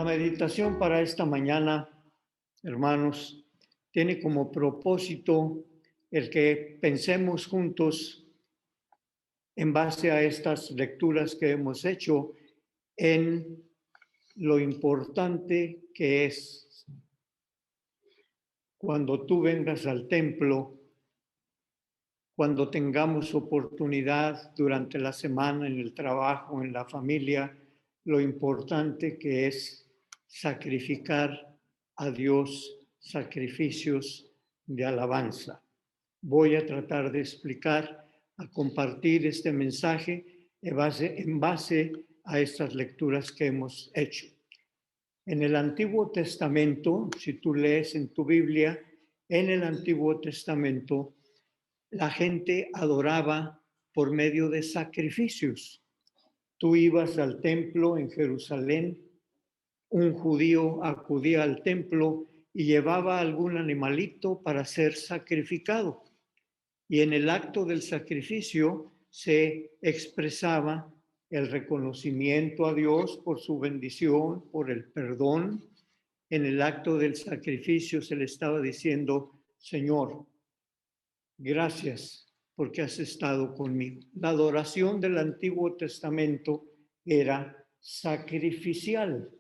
La meditación para esta mañana, hermanos, tiene como propósito el que pensemos juntos en base a estas lecturas que hemos hecho en lo importante que es cuando tú vengas al templo, cuando tengamos oportunidad durante la semana, en el trabajo, en la familia, lo importante que es sacrificar a Dios sacrificios de alabanza. Voy a tratar de explicar, a compartir este mensaje en base a estas lecturas que hemos hecho. En el Antiguo Testamento, si tú lees en tu Biblia, en el Antiguo Testamento, la gente adoraba por medio de sacrificios. Tú ibas al templo en Jerusalén, un judío acudía al templo y llevaba algún animalito para ser sacrificado. Y en el acto del sacrificio se expresaba el reconocimiento a Dios por su bendición, por el perdón. En el acto del sacrificio se le estaba diciendo, Señor, gracias porque has estado conmigo. La adoración del Antiguo Testamento era sacrificial.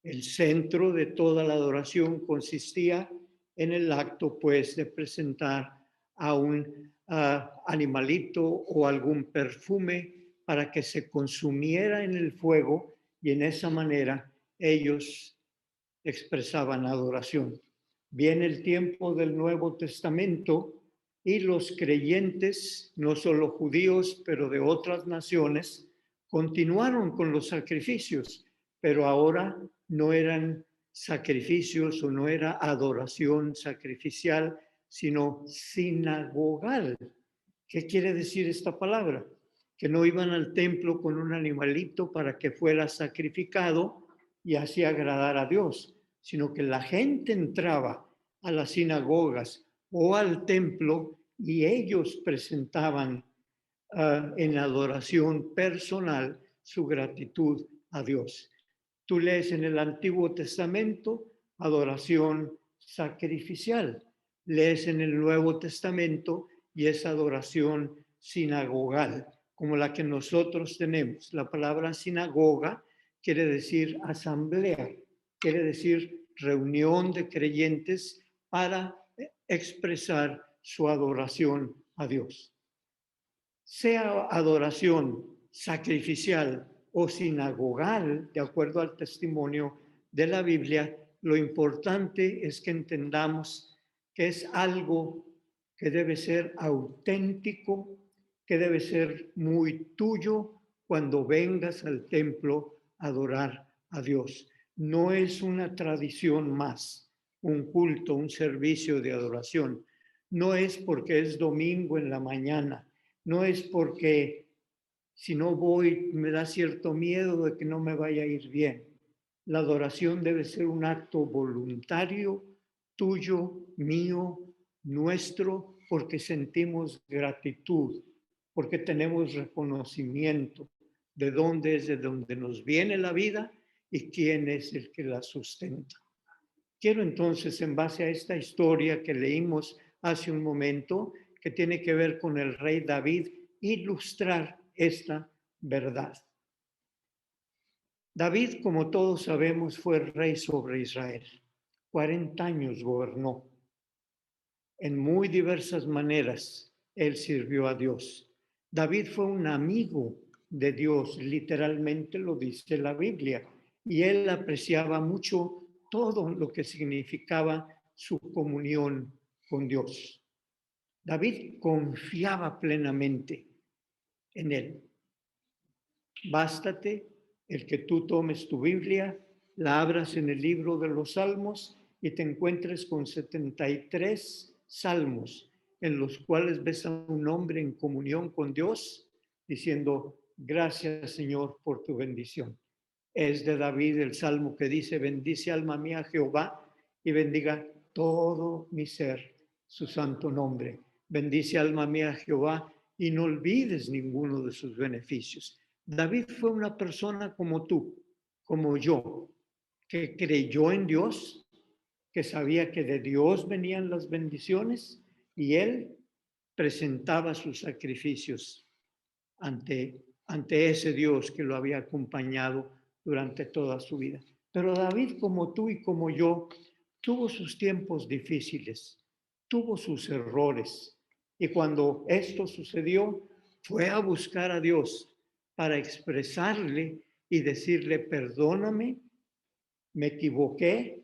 El centro de toda la adoración consistía en el acto, pues, de presentar a un animalito o algún perfume para que se consumiera en el fuego y en esa manera ellos expresaban adoración. Viene el tiempo del Nuevo Testamento y los creyentes, no solo judíos, pero de otras naciones, continuaron con los sacrificios, pero ahora no eran sacrificios o no era adoración sacrificial, sino sinagogal. ¿Qué quiere decir esta palabra? Que no iban al templo con un animalito para que fuera sacrificado y así agradar a Dios, sino que la gente entraba a las sinagogas o al templo y ellos presentaban en adoración personal su gratitud a Dios. Tú lees en el Antiguo Testamento adoración sacrificial, lees en el Nuevo Testamento y es adoración sinagogal, como la que nosotros tenemos. La palabra sinagoga quiere decir asamblea, quiere decir reunión de creyentes para expresar su adoración a Dios. Sea adoración sacrificial o sinagogal, de acuerdo al testimonio de la Biblia, lo importante es que entendamos que es algo que debe ser auténtico, que debe ser muy tuyo cuando vengas al templo a adorar a Dios. No es una tradición más, un culto, un servicio de adoración. No es porque es domingo en la mañana. No es porque si no voy me da cierto miedo de que no me vaya a ir bien. La adoración debe ser un acto voluntario, tuyo, mío, nuestro, porque sentimos gratitud, porque tenemos reconocimiento de dónde es de donde nos viene la vida y quién es el que la sustenta. Quiero entonces, en base a esta historia que leímos hace un momento, que tiene que ver con el rey David, ilustrar esta verdad. David, como todos sabemos, fue rey sobre Israel. 40 años gobernó. En muy diversas maneras, él sirvió a Dios. David fue un amigo de Dios, literalmente lo dice la Biblia, y él apreciaba mucho todo lo que significaba su comunión con Dios. David confiaba plenamente en él. Bástate el que tú tomes tu Biblia, la abras en el libro de los Salmos y te encuentres con 73 salmos en los cuales ves a un hombre en comunión con Dios diciendo, gracias Señor por tu bendición. Es de David el salmo que dice, bendice alma mía Jehová y bendiga todo mi ser su santo nombre. Bendice alma mía Jehová y no olvides ninguno de sus beneficios. David fue una persona como tú, como yo, que creyó en Dios, que sabía que de Dios venían las bendiciones y él presentaba sus sacrificios ante ese Dios que lo había acompañado durante toda su vida. Pero David, como tú y como yo, tuvo sus tiempos difíciles, tuvo sus errores. Y cuando esto sucedió, fue a buscar a Dios para expresarle y decirle, perdóname, me equivoqué,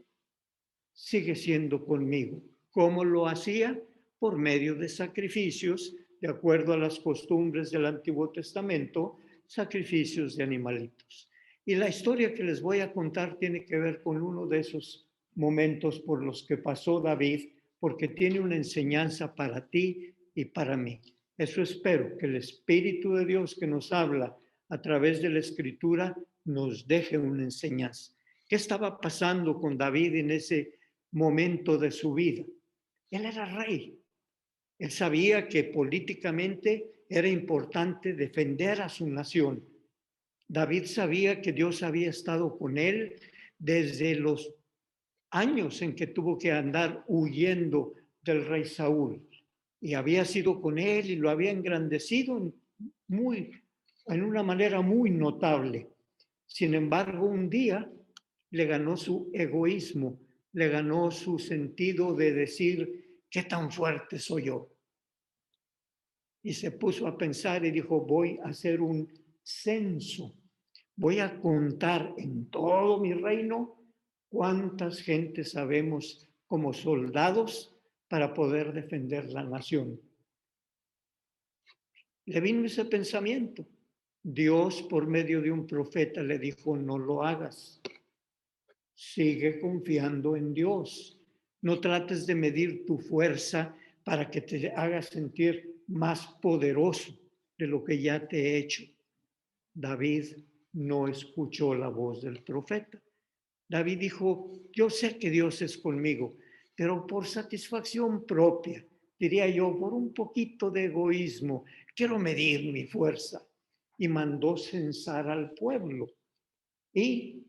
sigue siendo conmigo. ¿Cómo lo hacía? Por medio de sacrificios, de acuerdo a las costumbres del Antiguo Testamento, sacrificios de animalitos. Y la historia que les voy a contar tiene que ver con uno de esos momentos por los que pasó David, porque tiene una enseñanza para ti y para mí. Eso espero, que el Espíritu de Dios que nos habla a través de la Escritura nos deje una enseñanza. ¿Qué estaba pasando con David en ese momento de su vida? Él era rey. Él sabía que políticamente era importante defender a su nación. David sabía que Dios había estado con él desde los años en que tuvo que andar huyendo del rey Saúl. Y había sido con él y lo había engrandecido en una manera muy notable. Sin embargo, un día le ganó su egoísmo, le ganó su sentido de decir, ¿qué tan fuerte soy yo? Y se puso a pensar y dijo, voy a hacer un censo, voy a contar en todo mi reino cuántas gentes sabemos como soldados para poder defender la nación. Le vino ese pensamiento. Dios, por medio de un profeta, le dijo, no lo hagas. Sigue confiando en Dios. No trates de medir tu fuerza para que te hagas sentir más poderoso de lo que ya te he hecho. David no escuchó la voz del profeta. David dijo, yo sé que Dios es conmigo, pero por satisfacción propia, diría yo, por un poquito de egoísmo, quiero medir mi fuerza. Y mandó censar al pueblo. Y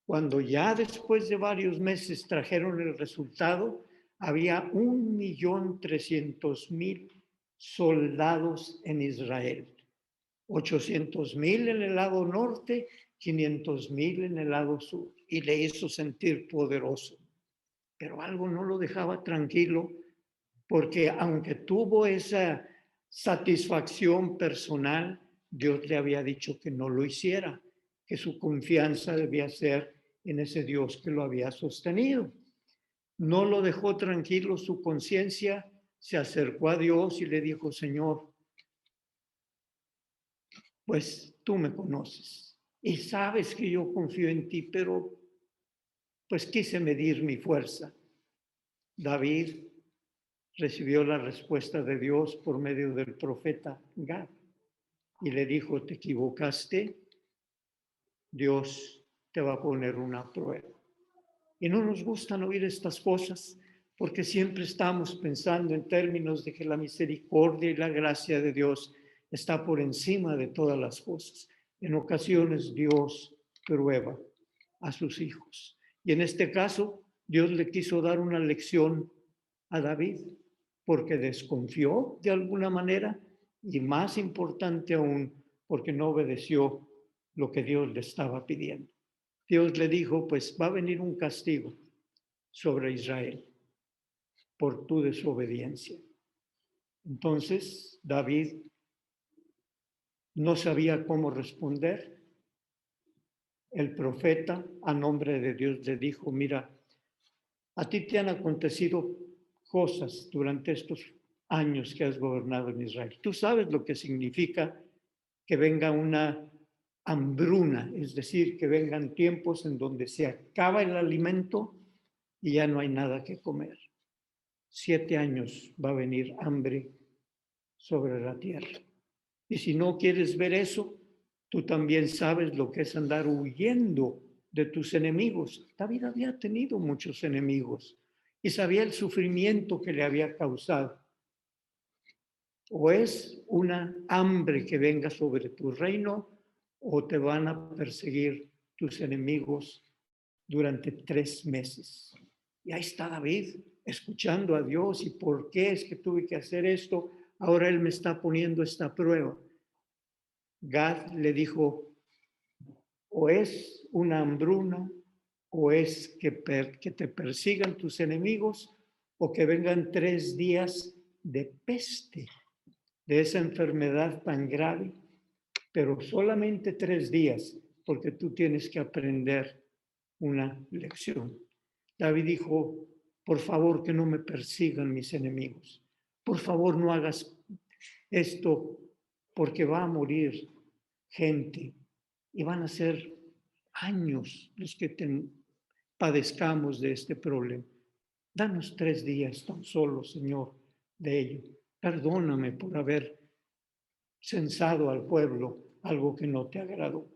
cuando ya después de varios meses trajeron el resultado, había 1.300.000 soldados en Israel. 800.000 en el lado norte, 500.000 en el lado sur. Y le hizo sentir poderoso. Pero algo no lo dejaba tranquilo, porque aunque tuvo esa satisfacción personal, Dios le había dicho que no lo hiciera, que su confianza debía ser en ese Dios que lo había sostenido. No lo dejó tranquilo su conciencia, se acercó a Dios y le dijo, Señor, pues tú me conoces y sabes que yo confío en ti, pero pues quise medir mi fuerza. David recibió la respuesta de Dios por medio del profeta Gad y le dijo, te equivocaste, Dios te va a poner una prueba. Y no nos gustan oír estas cosas porque siempre estamos pensando en términos de que la misericordia y la gracia de Dios está por encima de todas las cosas. En ocasiones Dios prueba a sus hijos. Y en este caso, Dios le quiso dar una lección a David porque desconfió de alguna manera y más importante aún, porque no obedeció lo que Dios le estaba pidiendo. Dios le dijo, pues va a venir un castigo sobre Israel por tu desobediencia. Entonces David no sabía cómo responder. El profeta a nombre de Dios le dijo, mira, a ti te han acontecido cosas durante estos años que has gobernado en Israel. Tú sabes lo que significa que venga una hambruna, es decir, que vengan tiempos en donde se acaba el alimento y ya no hay nada que comer. 7 años va a venir hambre sobre la tierra. Y si no quieres ver eso, tú también sabes lo que es andar huyendo de tus enemigos. David había tenido muchos enemigos y sabía el sufrimiento que le había causado. O es una hambre que venga sobre tu reino o te van a perseguir tus enemigos durante 3 meses. Y ahí está David escuchando a Dios. ¿Y por qué es que tuve que hacer esto? Ahora él me está poniendo esta prueba. Gad le dijo, o es una hambruna, o es que te persigan tus enemigos, o que vengan 3 días de peste, de esa enfermedad tan grave, pero solamente 3 días, porque tú tienes que aprender una lección. David dijo, por favor que no me persigan mis enemigos, por favor no hagas esto, porque va a morir gente y van a ser años los que padezcamos de este problema. Danos 3 días tan solo, Señor, de ello. Perdóname por haber censado al pueblo algo que no te agradó.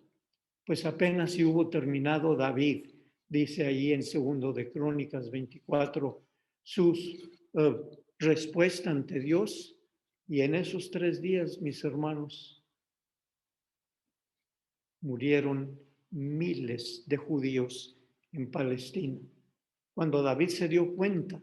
Pues apenas si hubo terminado David, dice ahí en 2 de Crónicas 24, sus respuesta ante Dios, y en esos 3 días, mis hermanos, murieron miles de judíos en Palestina. Cuando David se dio cuenta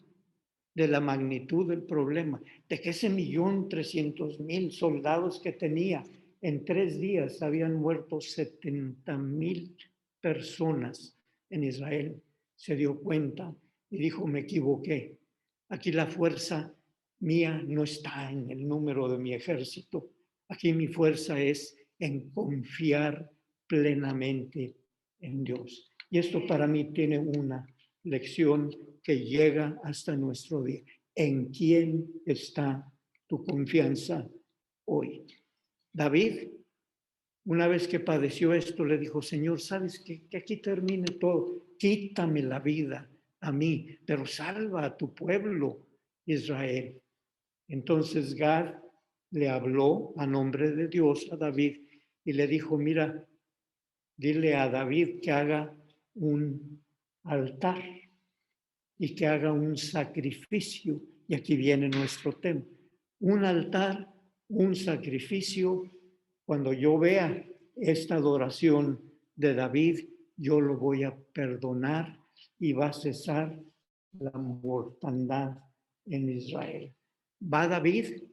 de la magnitud del problema, de que ese 1.300.000 soldados que tenía, en 3 días habían muerto 70.000 personas en Israel, se dio cuenta y dijo, me equivoqué. Aquí la fuerza mía no está en el número de mi ejército. Aquí mi fuerza es en confiar plenamente en Dios. Y esto para mí tiene una lección que llega hasta nuestro día. ¿En quién está tu confianza hoy? David, una vez que padeció esto, le dijo, Señor, ¿sabes qué? Que aquí termine todo. Quítame la vida a mí, pero salva a tu pueblo, Israel. Entonces Gad le habló a nombre de Dios a David y le dijo, mira, dile a David que haga un altar y que haga un sacrificio. Y aquí viene nuestro tema. Un altar, un sacrificio. Cuando yo vea esta adoración de David, yo lo voy a perdonar y va a cesar la mortandad en Israel. Va David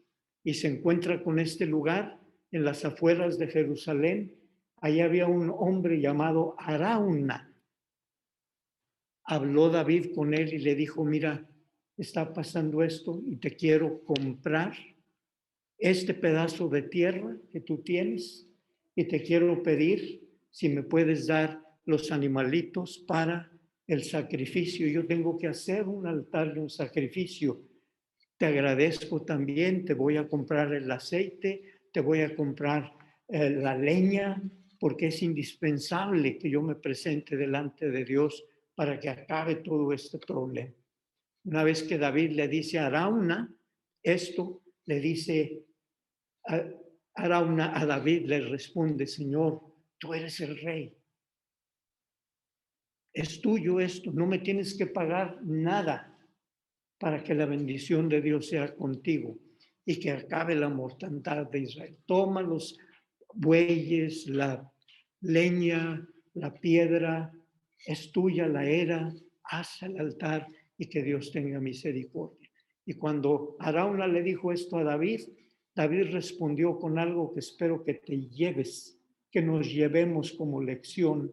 y se encuentra con este lugar en las afueras de Jerusalén. Ahí había un hombre llamado Arauna. Habló David con él y le dijo, mira, está pasando esto y te quiero comprar este pedazo de tierra que tú tienes y te quiero pedir si me puedes dar los animalitos para el sacrificio. Yo tengo que hacer un altar de un sacrificio. Te agradezco también, te voy a comprar el aceite, te voy a comprar la leña, porque es indispensable que yo me presente delante de Dios para que acabe todo este problema. Una vez que David le dice a Arauna esto, le dice Arauna a David, le responde, Señor, tú eres el rey. Es tuyo esto, no me tienes que pagar nada para que la bendición de Dios sea contigo y que acabe la mortandad de Israel. Toma los bueyes, la leña, la piedra, es tuya la era, haz el altar y que Dios tenga misericordia. Y cuando Arauna le dijo esto a David, David respondió con algo que espero que te lleves, que nos llevemos como lección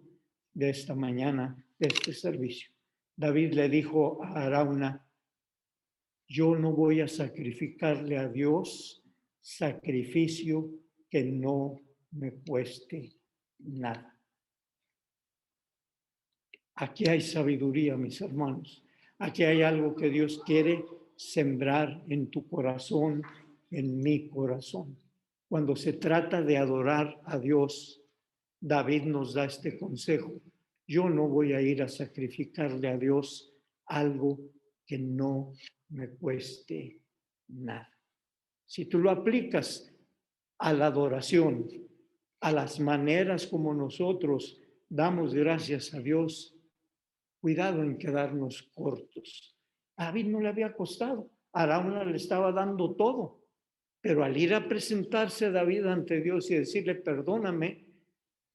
de esta mañana, de este servicio. David le dijo a Arauna, yo no voy a sacrificarle a Dios sacrificio que no me cueste nada. Aquí hay sabiduría, mis hermanos. Aquí hay algo que Dios quiere sembrar en tu corazón, en mi corazón. Cuando se trata de adorar a Dios, David nos da este consejo. Yo no voy a ir a sacrificarle a Dios algo que no me cueste nada. Si tú lo aplicas a la adoración, a las maneras como nosotros damos gracias a Dios, cuidado en quedarnos cortos. A David no le había costado, a Arauna le estaba dando todo, pero al ir a presentarse a David ante Dios y decirle, perdóname,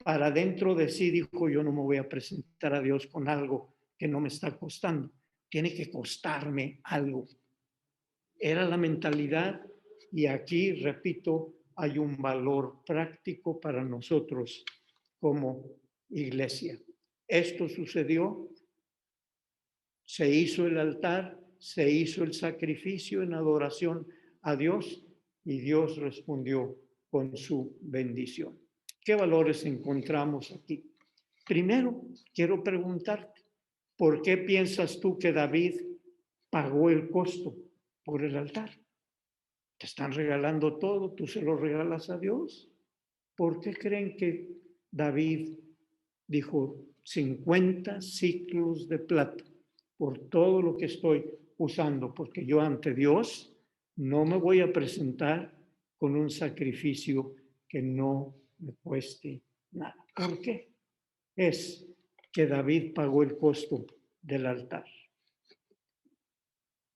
para dentro de sí dijo, yo no me voy a presentar a Dios con algo que no me está costando. Tiene que costarme algo. Era la mentalidad y aquí, repito, hay un valor práctico para nosotros como iglesia. Esto sucedió, se hizo el altar, se hizo el sacrificio en adoración a Dios y Dios respondió con su bendición. ¿Qué valores encontramos aquí? Primero, quiero preguntarte, ¿por qué piensas tú que David pagó el costo por el altar? Te están regalando todo, tú se lo regalas a Dios. ¿Por qué creen que David dijo 50 ciclos de plata por todo lo que estoy usando? Porque yo ante Dios no me voy a presentar con un sacrificio que no me cueste nada. ¿Por qué? Es que David pagó el costo del altar.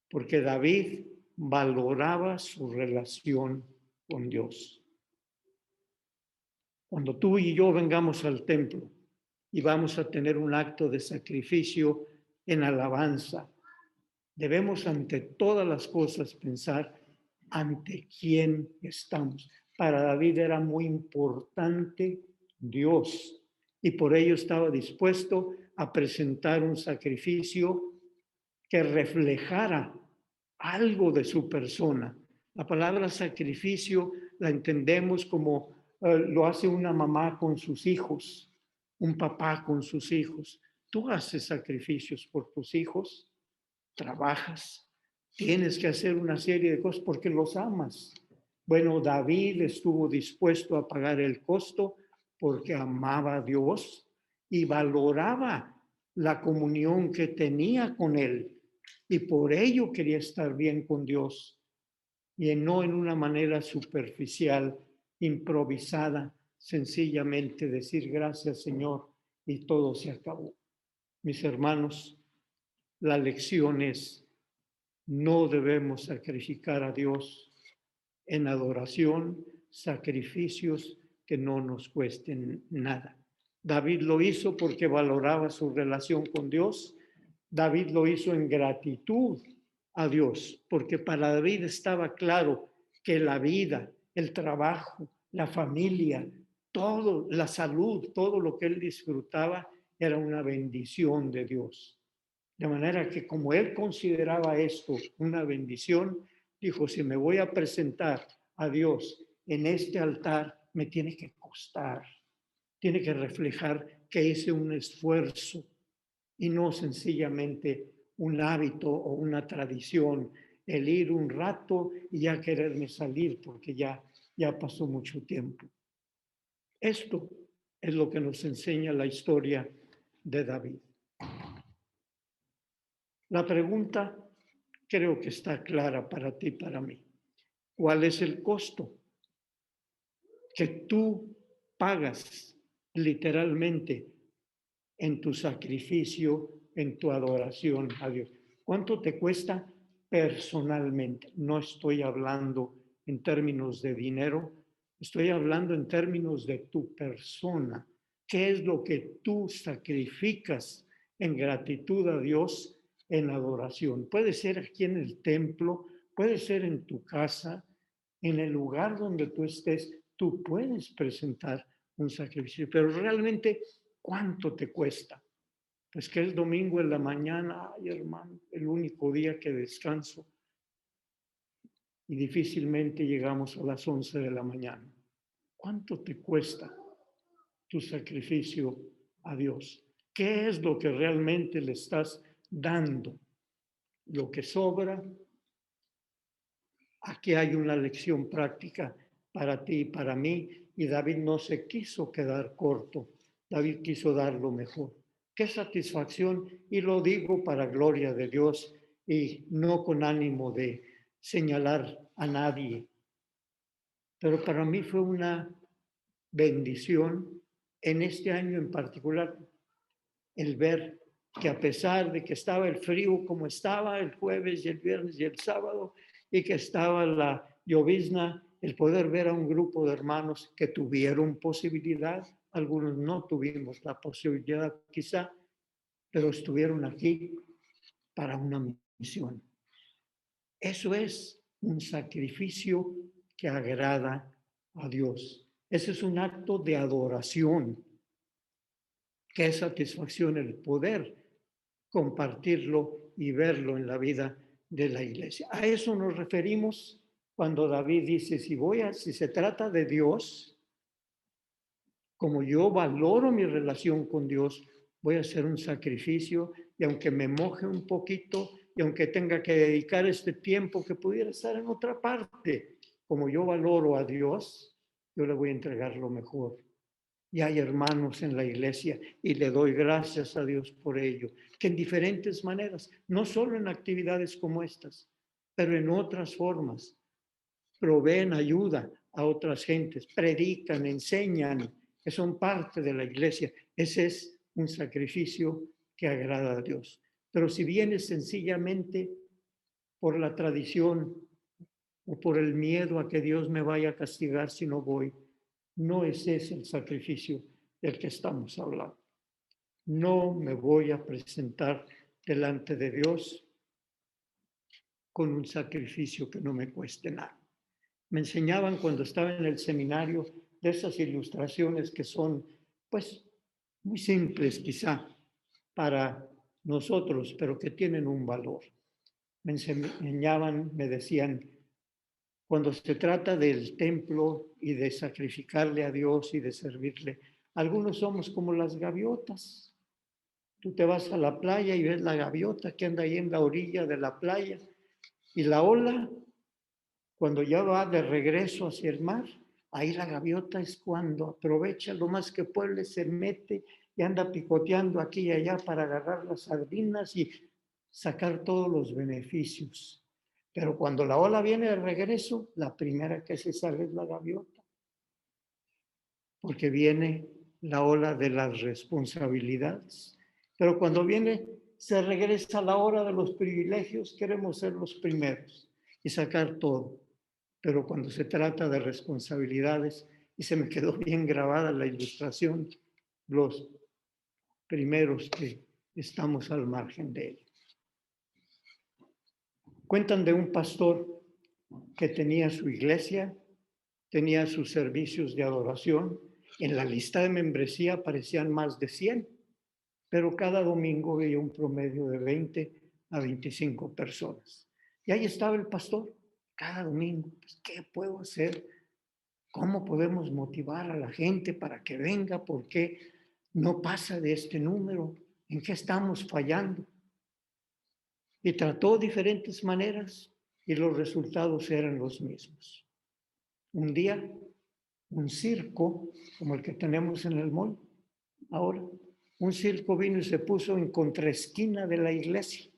Porque David valoraba su relación con Dios. Cuando tú y yo vengamos al templo y vamos a tener un acto de sacrificio en alabanza, debemos ante todas las cosas pensar ante quién estamos. Para David era muy importante Dios y por ello estaba dispuesto a presentar un sacrificio que reflejara algo de su persona. La palabra sacrificio la entendemos como lo hace una mamá con sus hijos, un papá con sus hijos. Tú haces sacrificios por tus hijos, trabajas, tienes que hacer una serie de cosas porque los amas. Bueno, David estuvo dispuesto a pagar el costo porque amaba a Dios y valoraba la comunión que tenía con él y por ello quería estar bien con Dios y no en una manera superficial, improvisada, sencillamente decir gracias Señor y todo se acabó. Mis hermanos, la lección es no debemos sacrificar a Dios en adoración, sacrificios que no nos cuesten nada. David lo hizo porque valoraba su relación con Dios. David lo hizo en gratitud a Dios, porque para David estaba claro que la vida, el trabajo, la familia, todo, la salud, todo lo que él disfrutaba era una bendición de Dios. De manera que como él consideraba esto una bendición, dijo, si me voy a presentar a Dios en este altar, me tiene que costar, tiene que reflejar que hice un esfuerzo y no sencillamente un hábito o una tradición, el ir un rato y ya quererme salir porque ya pasó mucho tiempo. Esto es lo que nos enseña la historia de David. La pregunta creo que está clara para ti y para mí. ¿Cuál es el costo que tú pagas literalmente en tu sacrificio, en tu adoración a Dios? ¿Cuánto te cuesta personalmente? No estoy hablando en términos de dinero, estoy hablando en términos de tu persona. ¿Qué es lo que tú sacrificas en gratitud a Dios en adoración? Puede ser aquí en el templo, puede ser en tu casa, en el lugar donde tú estés, tú puedes presentar un sacrificio, pero realmente, ¿cuánto te cuesta? Pues que es domingo en la mañana, ay hermano, el único día que descanso y difícilmente llegamos a las 11 de la mañana. ¿Cuánto te cuesta tu sacrificio a Dios? ¿Qué es lo que realmente le estás dando? Lo que sobra. Aquí hay una lección práctica para ti y para mí, y David no se quiso quedar corto, David quiso dar lo mejor. Qué satisfacción, y lo digo para gloria de Dios y no con ánimo de señalar a nadie, pero para mí fue una bendición en este año en particular el ver que a pesar de que estaba el frío como estaba el jueves y el viernes y el sábado y que estaba la llovizna, el poder ver a un grupo de hermanos que tuvieron posibilidad, algunos no tuvimos la posibilidad quizá, pero estuvieron aquí para una misión. Eso es un sacrificio que agrada a Dios. Ese es un acto de adoración. Qué satisfacción el poder compartirlo y verlo en la vida de la iglesia. A eso nos referimos cuando David dice, si se trata de Dios, como yo valoro mi relación con Dios, voy a hacer un sacrificio y aunque me moje un poquito y aunque tenga que dedicar este tiempo que pudiera estar en otra parte, como yo valoro a Dios, yo le voy a entregar lo mejor. Y hay hermanos en la iglesia y le doy gracias a Dios por ello, que en diferentes maneras, no solo en actividades como estas, pero en otras formas, proveen ayuda a otras gentes, predican, enseñan, que son parte de la iglesia. Ese es un sacrificio que agrada a Dios. Pero si viene sencillamente por la tradición o por el miedo a que Dios me vaya a castigar si no voy, no es ese el sacrificio del que estamos hablando. No me voy a presentar delante de Dios con un sacrificio que no me cueste nada. Me enseñaban cuando estaba en el seminario de esas ilustraciones que son, pues, muy simples quizá para nosotros, pero que tienen un valor. Me enseñaban, me decían, cuando se trata del templo y de sacrificarle a Dios y de servirle, algunos somos como las gaviotas. Tú te vas a la playa y ves la gaviota que anda ahí en la orilla de la playa y la ola, cuando ya va de regreso hacia el mar, ahí la gaviota es cuando aprovecha lo más que puede, se mete y anda picoteando aquí y allá para agarrar las sardinas y sacar todos los beneficios. Pero cuando la ola viene de regreso, la primera que se sale es la gaviota, porque viene la ola de las responsabilidades. Pero cuando viene, se regresa la hora de los privilegios, queremos ser los primeros y sacar todo. Pero cuando se trata de responsabilidades, y se me quedó bien grabada la ilustración, los primeros que estamos al margen de él. Cuentan de un pastor que tenía su iglesia, tenía sus servicios de adoración. En la lista de membresía aparecían más de 100, pero cada domingo veía un promedio de 20 a 25 personas. Y ahí estaba el pastor, cada domingo. Pues, ¿qué puedo hacer? ¿Cómo podemos motivar a la gente para que venga? ¿Por qué no pasa de este número? ¿En qué estamos fallando? Y trató diferentes maneras y los resultados eran los mismos. Un día, un circo, como el que tenemos en el mall, ahora, un circo vino y se puso en contraesquina de la iglesia.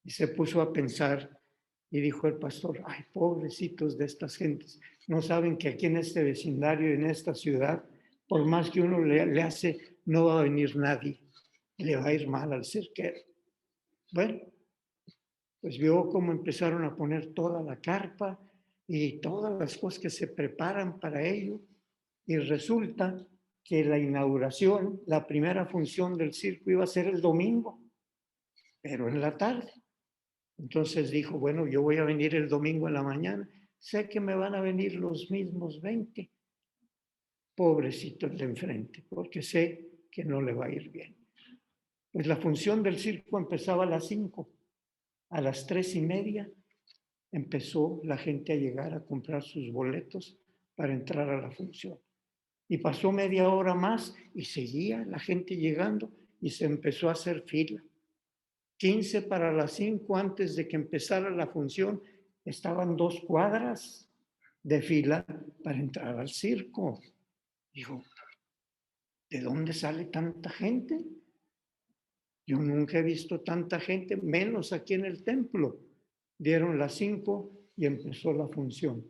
Y se puso a pensar y dijo el pastor, ay, pobrecitos de estas gentes, no saben que aquí en este vecindario, en esta ciudad, por más que uno le hace, no va a venir nadie, le va a ir mal al cirquero. Bueno, pues vio cómo empezaron a poner toda la carpa y todas las cosas que se preparan para ello, y resulta que la inauguración, la primera función del circo iba a ser el domingo, pero en la tarde. Entonces dijo, bueno, yo voy a venir el domingo en la mañana, sé que me van a venir los mismos 20, pobrecitos de enfrente, porque sé que no le va a ir bien. Pues la función del circo empezaba a las 5, a las 3:30 empezó la gente a llegar a comprar sus boletos para entrar a la función. Y pasó media hora más y seguía la gente llegando y se empezó a hacer fila. 15 para las 5 antes de que empezara la función, estaban 2 cuadras de fila para entrar al circo. Dijo, ¿de dónde sale tanta gente? Yo nunca he visto tanta gente, menos aquí en el templo. Dieron las 5 y empezó la función.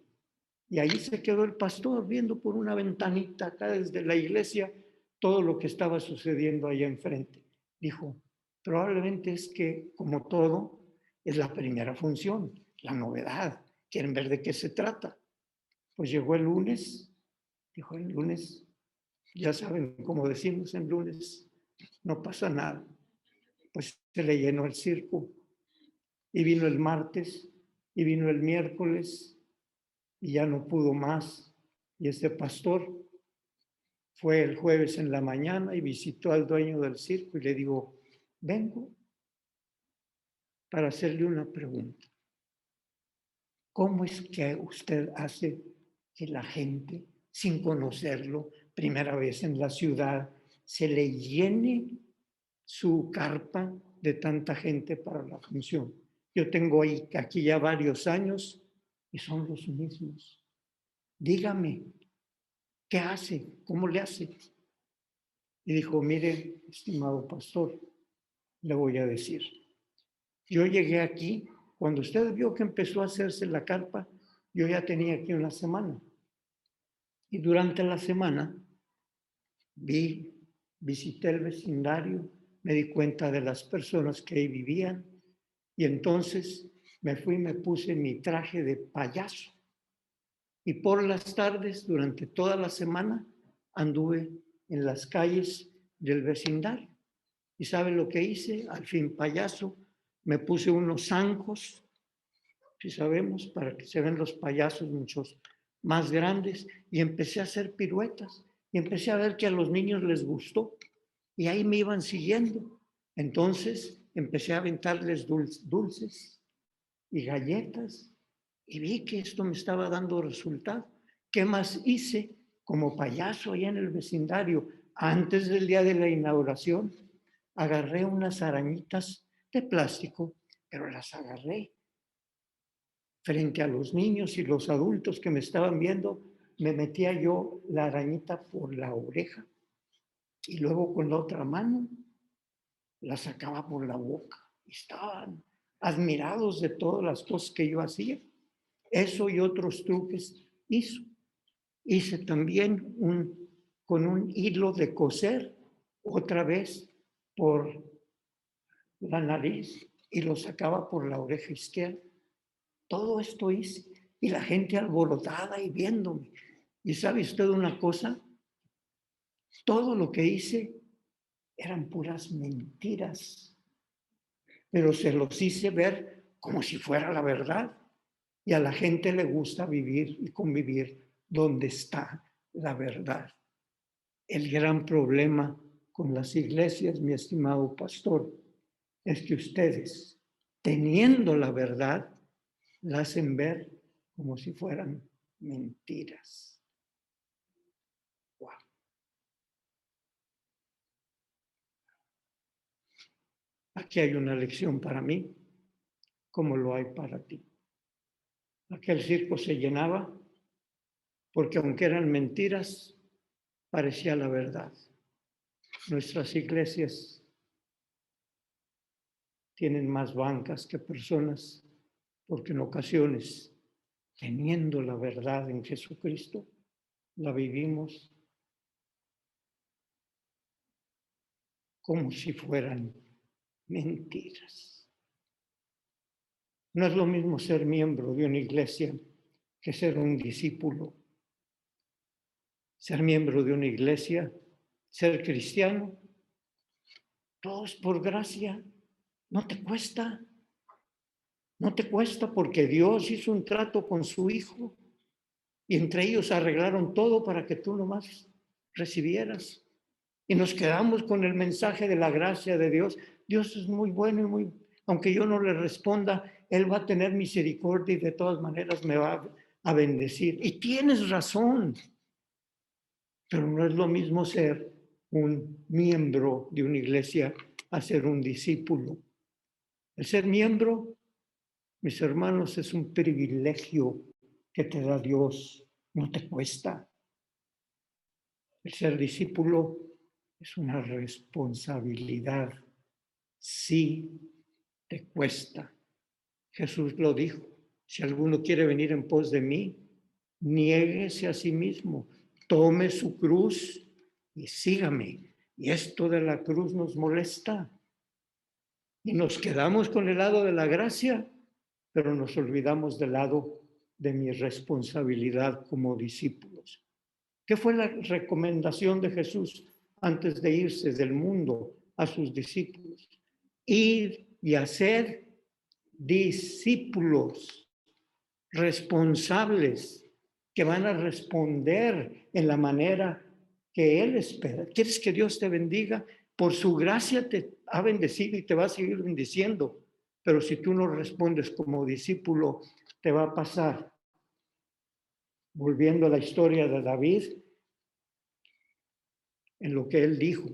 Y ahí se quedó el pastor viendo por una ventanita acá desde la iglesia todo lo que estaba sucediendo allá enfrente. Dijo, probablemente es que, como todo, es la primera función, la novedad. Quieren ver de qué se trata. Pues llegó el lunes, dijo el lunes, Ya saben, como decimos en lunes, no pasa nada. Pues se le llenó el circo y vino el martes y vino el miércoles y ya no pudo más. Y este pastor fue el jueves en la mañana y visitó al dueño del circo y le digo, vengo para hacerle una pregunta. ¿Cómo es que usted hace que la gente, sin conocerlo, primera vez en la ciudad, se le llene su carpa de tanta gente para la función? Yo tengo aquí ya varios años y son los mismos. Dígame, ¿qué hace? ¿Cómo le hace? Y dijo, mire, estimado pastor, le voy a decir. Yo llegué aquí, cuando usted vio que empezó a hacerse la carpa, yo ya tenía aquí una semana. Y durante la semana visité el vecindario, me di cuenta de las personas que ahí vivían y entonces me fui y me puse mi traje de payaso. Y por las tardes, durante toda la semana, anduve en las calles del vecindario. ¿Y sabe lo que hice? Al fin payaso, me puse unos zancos, si sabemos, para que se ven los payasos muchos más grandes, y empecé a hacer piruetas. Y empecé a ver que a los niños les gustó. Y ahí me iban siguiendo. Entonces empecé a aventarles dulces y galletas y vi que esto me estaba dando resultado. ¿Qué más hice como payaso allá en el vecindario? Antes del día de la inauguración, agarré unas arañitas de plástico, pero las agarré frente a los niños y los adultos que me estaban viendo. Me metía yo la arañita por la oreja y luego con la otra mano la sacaba por la boca. Estaban admirados de todas las cosas que yo hacía. Eso y otros truques hizo. Hice también con un hilo de coser, otra vez por la nariz y lo sacaba por la oreja izquierda. Todo esto hice y la gente alborotada y viéndome. ¿Y sabe usted una cosa? Todo lo que hice eran puras mentiras, pero se los hice ver como si fuera la verdad. Y a la gente le gusta vivir y convivir donde está la verdad. El gran problema con las iglesias, mi estimado pastor, es que ustedes, teniendo la verdad, la hacen ver como si fueran mentiras. Wow. Aquí hay una lección para mí, como lo hay para ti. Aquel circo se llenaba porque aunque eran mentiras, parecía la verdad. Nuestras iglesias tienen más bancas que personas, porque en ocasiones, teniendo la verdad en Jesucristo, la vivimos como si fueran mentiras. No es lo mismo ser miembro de una iglesia que ser un discípulo. Ser miembro de una iglesia, ser cristiano, todo es por gracia. No te cuesta. No te cuesta porque Dios hizo un trato con su Hijo y entre ellos arreglaron todo para que tú nomás recibieras. Y nos quedamos con el mensaje de la gracia de Dios. Dios es muy bueno y muy, aunque yo no le responda, Él va a tener misericordia y de todas maneras me va a bendecir. Y tienes razón, pero no es lo mismo ser un miembro de una iglesia a ser un discípulo. El ser miembro, mis hermanos, es un privilegio que te da Dios, no te cuesta. El ser discípulo es una responsabilidad, sí te cuesta. Jesús lo dijo, si alguno quiere venir en pos de mí, niéguese a sí mismo, tome su cruz y sígame. Y esto de la cruz nos molesta. Y nos quedamos con el lado de la gracia, pero nos olvidamos del lado de mi responsabilidad como discípulos. ¿Qué fue la recomendación de Jesús antes de irse del mundo a sus discípulos? Ir y hacer discípulos responsables que van a responder en la manera que Él espera. ¿Quieres que Dios te bendiga? Por su gracia te ha bendecido y te va a seguir bendiciendo. Pero si tú no respondes como discípulo, te va a pasar. Volviendo a la historia de David, en lo que él dijo,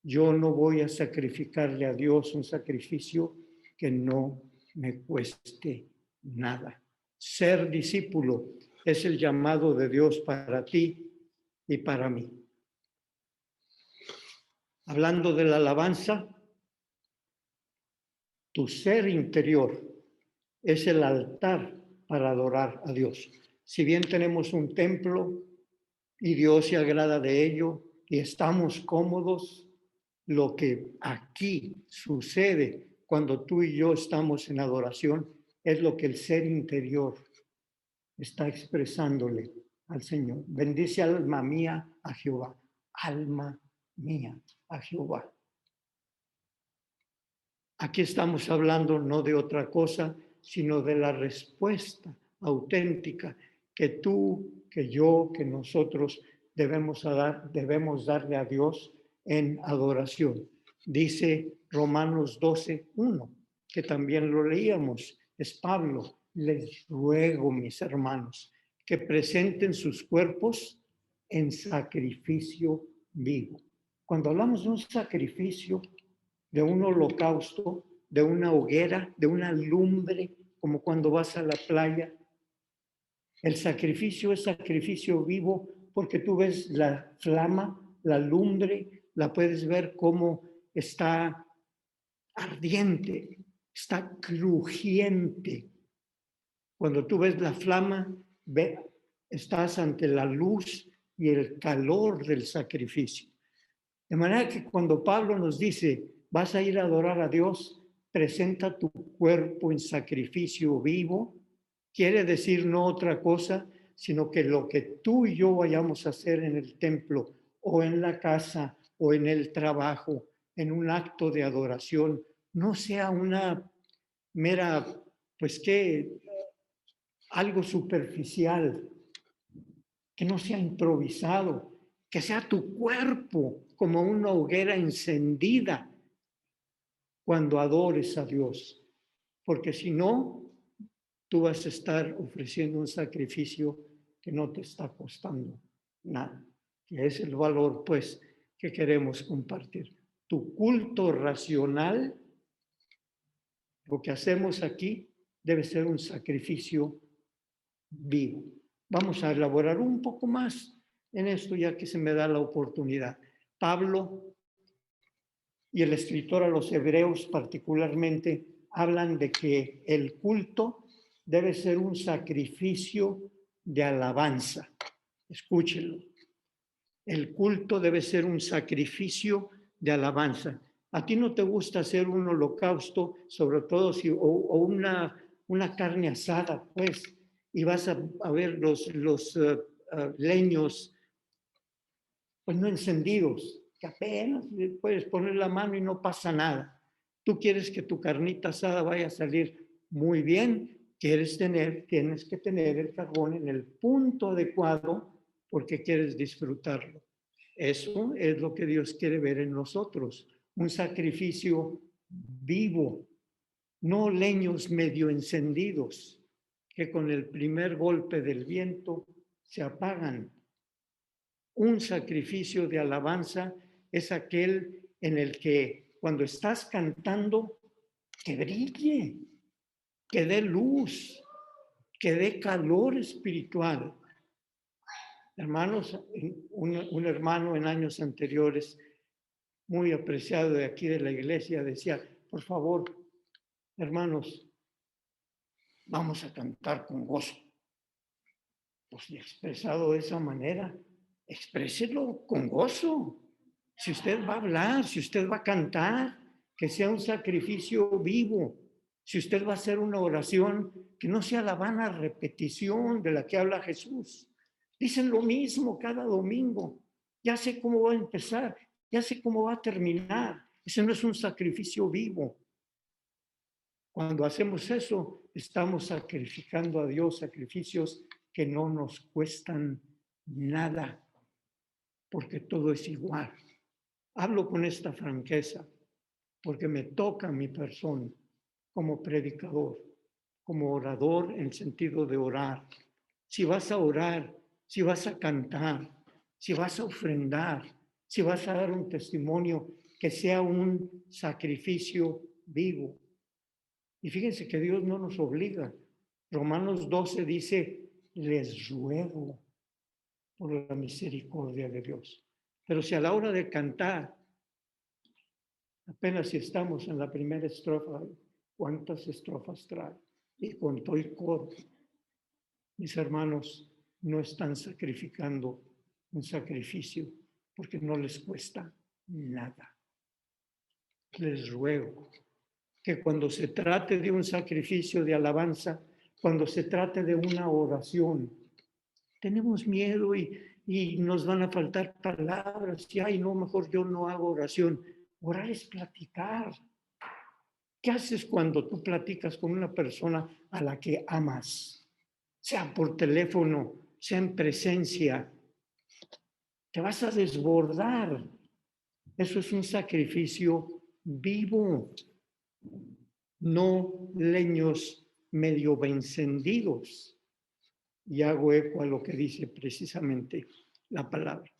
yo no voy a sacrificarle a Dios un sacrificio que no me cueste nada. Ser discípulo es el llamado de Dios para ti y para mí. Hablando de la alabanza, tu ser interior es el altar para adorar a Dios. Si bien tenemos un templo y Dios se agrada de ello y estamos cómodos, lo que aquí sucede cuando tú y yo estamos en adoración es lo que el ser interior está expresándole al Señor. Bendice alma mía a Jehová, alma mía a Jehová. Aquí estamos hablando no de otra cosa, sino de la respuesta auténtica que tú, que yo, que nosotros debemos darle a Dios en adoración. Dice Romanos 12:1, que también lo leíamos, es Pablo. Les ruego, mis hermanos, que presenten sus cuerpos en sacrificio vivo. Cuando hablamos de un sacrificio, de un holocausto, de una hoguera, de una lumbre, como cuando vas a la playa. El sacrificio es sacrificio vivo porque tú ves la flama, la lumbre, la puedes ver cómo está ardiente, está crujiente. Cuando tú ves la flama, estás ante la luz y el calor del sacrificio. De manera que cuando Pablo nos dice, vas a ir a adorar a Dios, presenta tu cuerpo en sacrificio vivo, quiere decir no otra cosa, sino que lo que tú y yo vayamos a hacer en el templo o en la casa o en el trabajo, en un acto de adoración, no sea una mera, pues que algo superficial, que no sea improvisado, que sea tu cuerpo como una hoguera encendida cuando adores a Dios. Porque si no, tú vas a estar ofreciendo un sacrificio que no te está costando nada, que es el valor, pues, que queremos compartir. Tu culto racional, lo que hacemos aquí, debe ser un sacrificio vivo. Vamos a elaborar un poco más en esto ya que se me da la oportunidad. Pablo y el escritor a los hebreos particularmente hablan de que el culto debe ser un sacrificio de alabanza. Escúchenlo. El culto debe ser un sacrificio de alabanza. A ti no te gusta hacer un holocausto, sobre todo si o una carne asada, pues, y vas a ver los leños, pues no encendidos, que apenas puedes poner la mano y no pasa nada. Tú quieres que tu carnita asada vaya a salir muy bien, tienes que tener el carbón en el punto adecuado porque quieres disfrutarlo. Eso es lo que Dios quiere ver en nosotros, un sacrificio vivo, no leños medio encendidos que con el primer golpe del viento se apagan. Un sacrificio de alabanza es aquel en el que cuando estás cantando, que brille, que dé luz, que dé calor espiritual. Hermanos, un hermano en años anteriores, muy apreciado de aquí de la iglesia, decía, por favor, hermanos, vamos a cantar con gozo. Pues expresado de esa manera, expréselo con gozo. Si usted va a hablar, si usted va a cantar, que sea un sacrificio vivo. Si usted va a hacer una oración, que no sea la vana repetición de la que habla Jesús, Dicen lo mismo cada domingo. Ya sé cómo va a empezar, ya sé cómo va a terminar. Ese no es un sacrificio vivo. Cuando hacemos eso, estamos sacrificando a Dios sacrificios que no nos cuestan nada, porque todo es igual. Hablo con esta franqueza, porque me toca mi persona como predicador, como orador en sentido de orar. Si vas a orar, si vas a cantar, si vas a ofrendar, si vas a dar un testimonio, que sea un sacrificio vivo. Y fíjense que Dios no nos obliga. Romanos 12 dice, les ruego por la misericordia de Dios. Pero si a la hora de cantar, apenas si estamos en la primera estrofa, ¿cuántas estrofas trae? Y con todo el coro, mis hermanos, no están sacrificando un sacrificio porque no les cuesta nada. Les ruego que cuando se trate de un sacrificio de alabanza, cuando se trate de una oración, tenemos miedo y nos van a faltar palabras. Y, ay, no, mejor yo no hago oración. Orar es platicar. ¿Qué haces cuando tú platicas con una persona a la que amas? Sea por teléfono, sea en presencia. Te vas a desbordar. Eso es un sacrificio vivo, no leños medio encendidos. Y hago eco a lo que dice precisamente la palabra.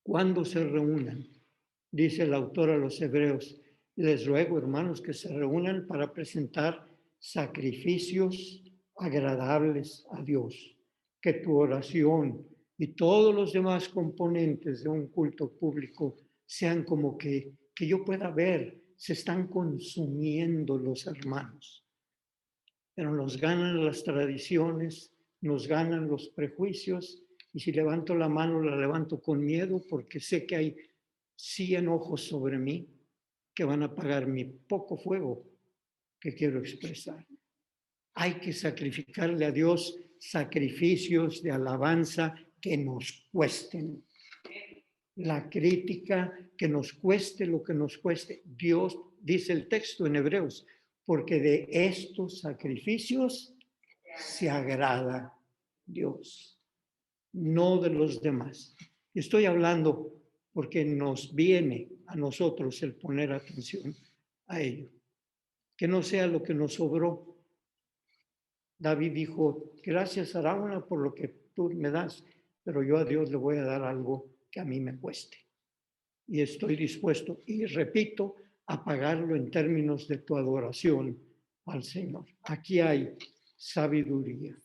Cuando se reúnan, dice el autor a los hebreos, les ruego, hermanos, que se reúnan para presentar sacrificios agradables a Dios, que tu oración y todos los demás componentes de un culto público sean como que yo pueda ver, se están consumiendo los hermanos. Pero nos ganan las tradiciones, nos ganan los prejuicios, y si levanto la mano la levanto con miedo porque sé que hay 100 ojos sobre mí que van a apagar mi poco fuego que quiero expresar. Hay que sacrificarle a Dios sacrificios de alabanza que nos cuesten. La crítica, que nos cueste lo que nos cueste. Dios, dice el texto en Hebreos, porque de estos sacrificios se agrada Dios, no de los demás. Estoy hablando porque nos viene a nosotros el poner atención a ello. Que no sea lo que nos sobró. David dijo, gracias Araúna por lo que tú me das, pero yo a Dios le voy a dar algo que a mí me cueste. Y estoy dispuesto, y repito, a pagarlo en términos de tu adoración al Señor. Aquí hay sabiduría.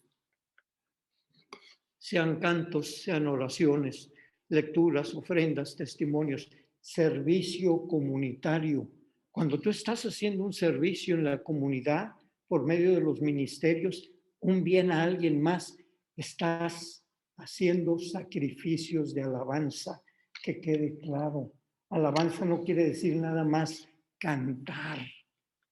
Sean cantos, sean oraciones, lecturas, ofrendas, testimonios, servicio comunitario. Cuando tú estás haciendo un servicio en la comunidad por medio de los ministerios, un bien a alguien más, estás haciendo sacrificios de alabanza, que quede claro. Alabanza no quiere decir nada más cantar.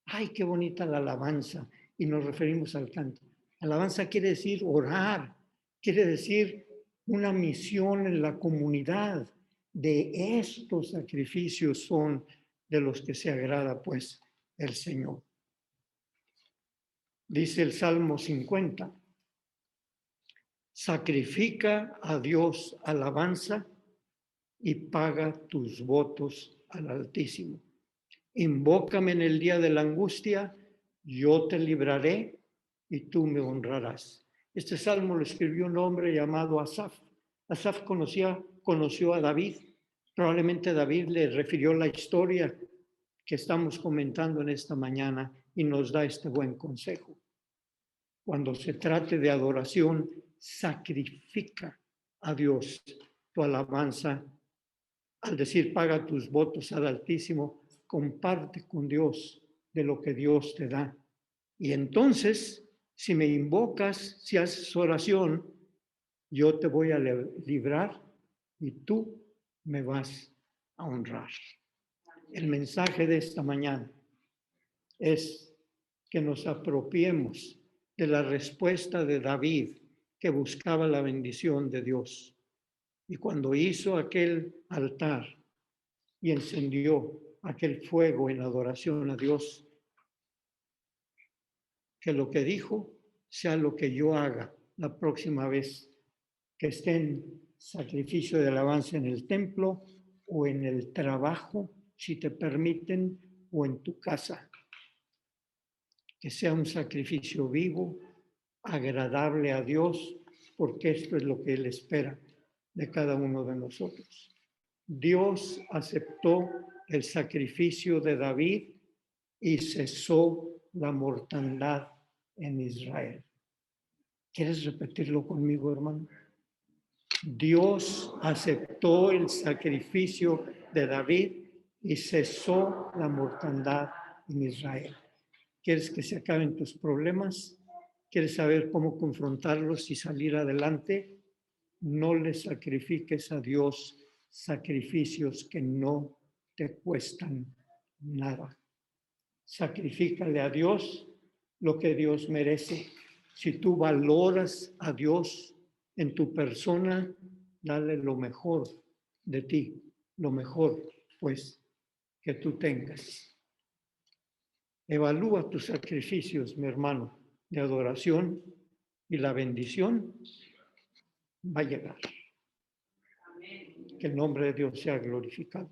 Ay, qué bonita la alabanza. Y nos referimos al canto. Alabanza quiere decir orar, quiere decir una misión en la comunidad. De estos sacrificios son de los que se agrada, pues, el Señor. Dice el Salmo 50, sacrifica a Dios alabanza y paga tus votos al Altísimo. Invócame en el día de la angustia, yo te libraré y tú me honrarás. Este salmo lo escribió un hombre llamado Asaf. Asaf conoció a David. Probablemente David le refirió la historia que estamos comentando en esta mañana y nos da este buen consejo. Cuando se trate de adoración, sacrifica a Dios tu alabanza. Al decir paga tus votos al Altísimo, comparte con Dios de lo que Dios te da. Y entonces, si me invocas, si haces oración, yo te voy a librar y tú me vas a honrar. El mensaje de esta mañana es que nos apropiemos de la respuesta de David, que buscaba la bendición de Dios. Y cuando hizo aquel altar y encendió aquel fuego en adoración a Dios, que lo que dijo sea lo que yo haga la próxima vez que esté en sacrificio de alabanza en el templo o en el trabajo, si te permiten, o en tu casa. Que sea un sacrificio vivo, agradable a Dios, porque esto es lo que Él espera de cada uno de nosotros. Dios aceptó el sacrificio de David y cesó la mortandad en Israel. ¿Quieres repetirlo conmigo, hermano? Dios aceptó el sacrificio de David y cesó la mortandad en Israel. ¿Quieres que se acaben tus problemas? ¿Quieres saber cómo confrontarlos y salir adelante? No le sacrifiques a Dios sacrificios que no te cuestan nada. Sacrifícale a Dios lo que Dios merece. Si tú valoras a Dios en tu persona, dale lo mejor de ti, lo mejor, pues, que tú tengas. Evalúa tus sacrificios, mi hermano, de adoración y la bendición va a llegar. Que el nombre de Dios sea glorificado.